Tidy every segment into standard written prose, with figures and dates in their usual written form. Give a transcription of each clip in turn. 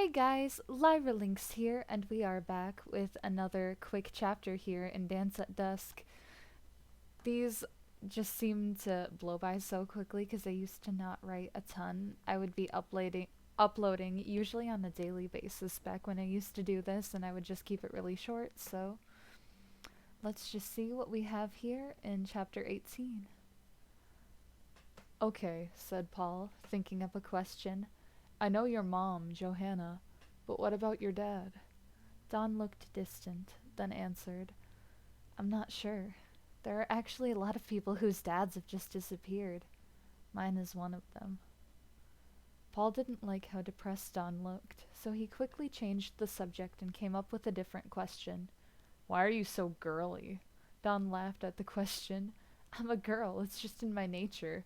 Hey guys, Lyra Links here, and we are back with another quick chapter here in Dance at Dusk. These just seem to blow by so quickly because I used to not write a ton. I would be uploading usually on a daily basis back when I used to do this, and I would just keep it really short. So let's just see what we have here in chapter 18. Okay, said Paul, thinking up a question. I know your mom, Johanna, but what about your dad? Don looked distant, then answered, I'm not sure. There are actually a lot of people whose dads have just disappeared. Mine is one of them. Paul didn't like how depressed Don looked, so he quickly changed the subject and came up with a different question. Why are you so girly? Don laughed at the question. I'm a girl, it's just in my nature.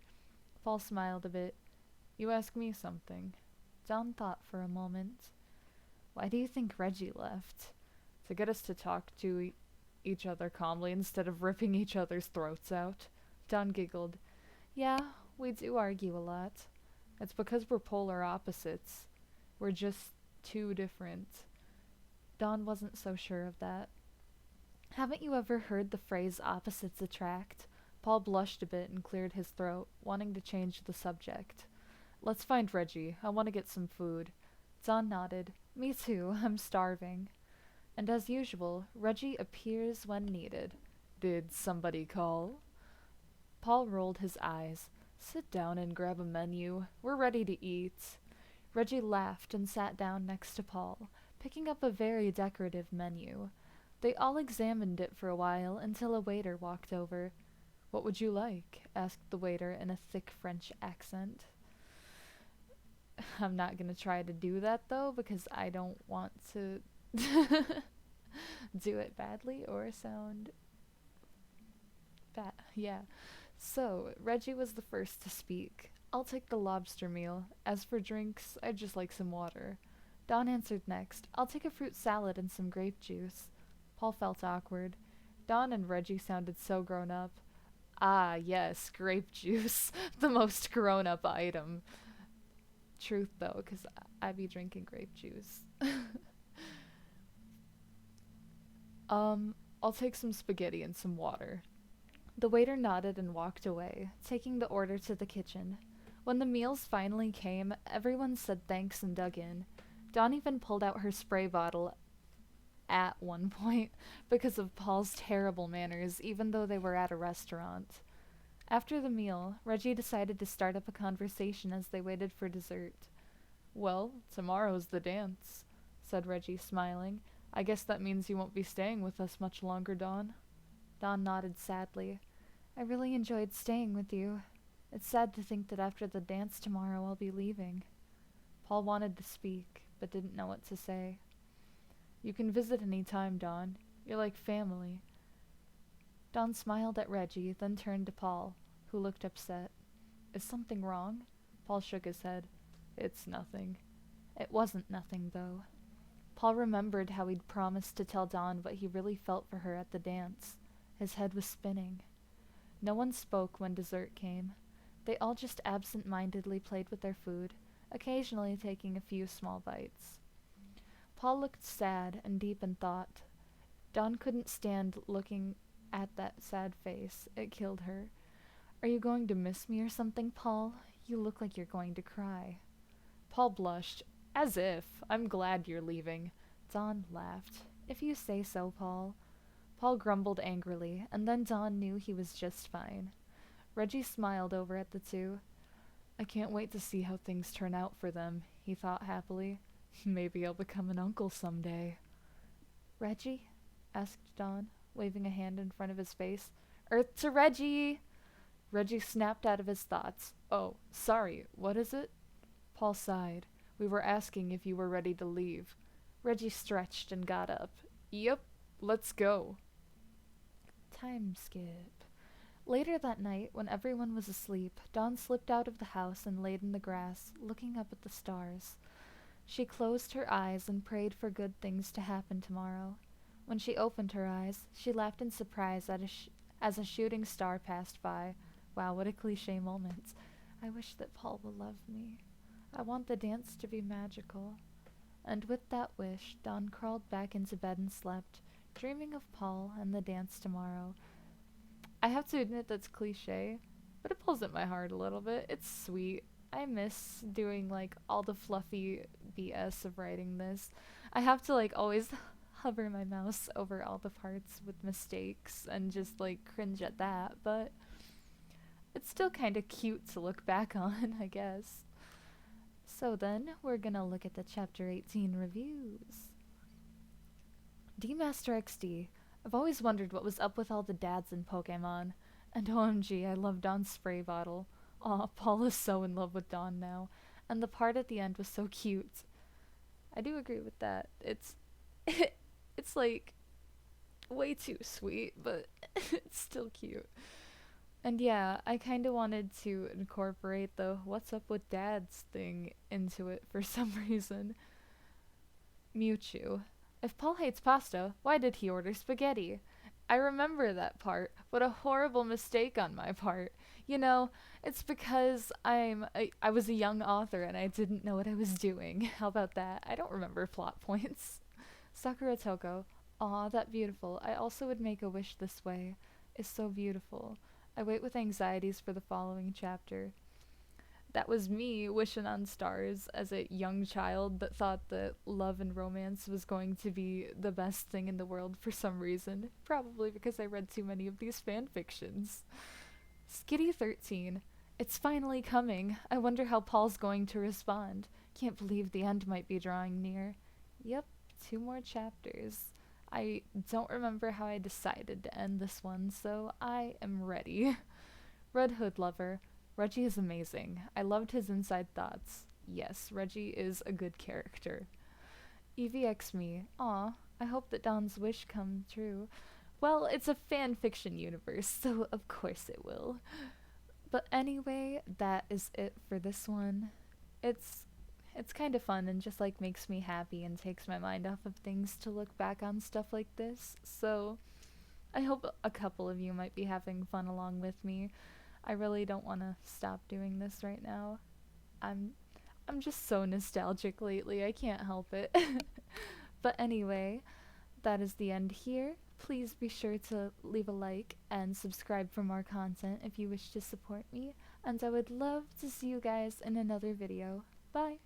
Paul smiled a bit. You ask me something. Don thought for a moment. Why do you think Reggie left? To get us to talk to each other calmly instead of ripping each other's throats out. Don giggled. Yeah, we do argue a lot. It's because we're polar opposites. We're just too different. Don wasn't so sure of that. Haven't you ever heard the phrase opposites attract? Paul blushed a bit and cleared his throat, wanting to change the subject. Let's find Reggie. I want to get some food. Don nodded. Me too. I'm starving. And as usual, Reggie appears when needed. Did somebody call? Paul rolled his eyes. Sit down and grab a menu. We're ready to eat. Reggie laughed and sat down next to Paul, picking up a very decorative menu. They all examined it for a while until a waiter walked over. What would you like? Asked the waiter in a thick French accent. I'm not going to try to do that though because I don't want to do it badly or sound bad. Yeah. So, Reggie was the first to speak. I'll take the lobster meal. As for drinks, I'd just like some water. Don answered next. I'll take a fruit salad and some grape juice. Paul felt awkward. Don and Reggie sounded so grown up. Ah, yes, grape juice. The most grown up item. Truth though, because I be drinking grape juice. I'll take some spaghetti and some water. The waiter nodded and walked away, taking the order to the kitchen. When the meals finally came, everyone said thanks and dug in. Dawn even pulled out her spray bottle at one point because of Paul's terrible manners, even though they were at a restaurant. After the meal, Reggie decided to start up a conversation as they waited for dessert. Well, tomorrow's the dance, said Reggie, smiling. I guess that means you won't be staying with us much longer, Dawn. Dawn nodded sadly. I really enjoyed staying with you. It's sad to think that after the dance tomorrow I'll be leaving. Paul wanted to speak, but didn't know what to say. You can visit any time, Dawn. You're like family. Dawn smiled at Reggie, then turned to Paul, who looked upset. Is something wrong? Paul shook his head. It's nothing. It wasn't nothing, though. Paul remembered how he'd promised to tell Dawn what he really felt for her at the dance. His head was spinning. No one spoke when dessert came. They all just absent-mindedly played with their food, occasionally taking a few small bites. Paul looked sad and deep in thought. Dawn couldn't stand looking at that sad face. It killed her. Are you going to miss me or something, Paul? You look like you're going to cry. Paul blushed. As if. I'm glad you're leaving. Dawn laughed. If you say so, Paul. Paul grumbled angrily, and then Dawn knew he was just fine. Reggie smiled over at the two. I can't wait to see how things turn out for them, he thought happily. Maybe I'll become an uncle someday. Reggie? Asked Dawn, waving a hand in front of his face. Earth to Reggie! Reggie snapped out of his thoughts. Oh, sorry, what is it? Paul sighed. We were asking if you were ready to leave. Reggie stretched and got up. Yep, let's go. Time skip. Later that night, when everyone was asleep, Dawn slipped out of the house and laid in the grass, looking up at the stars. She closed her eyes and prayed for good things to happen tomorrow. When she opened her eyes, she laughed in surprise as a shooting star passed by. Wow, what a cliche moment. I wish that Paul will love me. I want the dance to be magical. And with that wish, Dawn crawled back into bed and slept, dreaming of Paul and the dance tomorrow. I have to admit that's cliche, but it pulls at my heart a little bit. It's sweet. I miss doing like all the fluffy BS of writing this. I have to like always hover my mouse over all the parts with mistakes and just like cringe at that, but it's still kind of cute to look back on, I guess. So then, we're gonna look at the Chapter 18 reviews. D-Master XD. I've always wondered what was up with all the dads in Pokemon. And OMG, I love Dawn's spray bottle. Aw, Paul is so in love with Dawn now. And the part at the end was so cute. I do agree with that. It's it's like way too sweet, but it's still cute. And yeah, I kind of wanted to incorporate the what's up with dads thing into it for some reason. Mewtwo. If Paul hates pasta, why did he order spaghetti? I remember that part. What a horrible mistake on my part. You know, it's because I was a young author and I didn't know what I was doing. How about that? I don't remember plot points. Sakura Toko. Aw, that beautiful. I also would make a wish this way. Is so beautiful. I wait with anxieties for the following chapter. That was me wishing on stars as a young child that thought that love and romance was going to be the best thing in the world for some reason. Probably because I read too many of these fan fictions. Skitty13. It's finally coming. I wonder how Paul's going to respond. Can't believe the end might be drawing near. Yep, 2 more chapters. I don't remember how I decided to end this one, so I am ready. Red Hood Lover. Reggie is amazing. I loved his inside thoughts. Yes, Reggie is a good character. EVX me. Aw, I hope that Dawn's wish come true. Well, it's a fan fiction universe, so of course it will. But anyway, that is it for this one. It's kind of fun and just like makes me happy and takes my mind off of things to look back on stuff like this. So I hope a couple of you might be having fun along with me. I really don't want to stop doing this right now. I'm just so nostalgic lately. I can't help it. But anyway, that is the end here. Please be sure to leave a like and subscribe for more content if you wish to support me. And I would love to see you guys in another video. Bye!